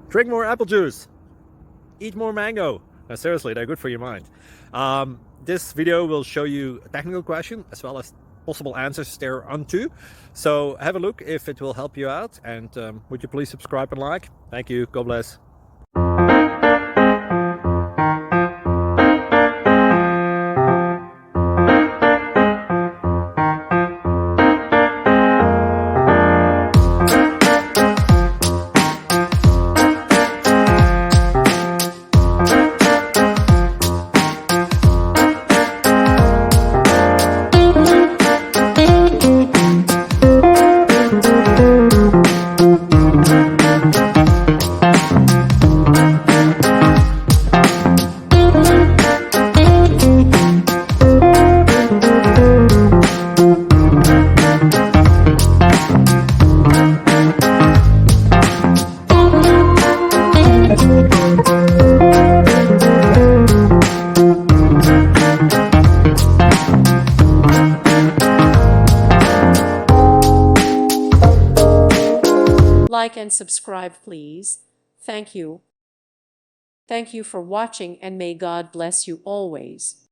Drink more apple juice. Eat more mango. Seriously, they're good for your mind. This video will show you a technical question as well as possible answers thereunto. So have a look if it will help you out, and would you please subscribe and like? Thank you. God bless. Like and subscribe, please. Thank you. Thank you for watching, and may God bless you always.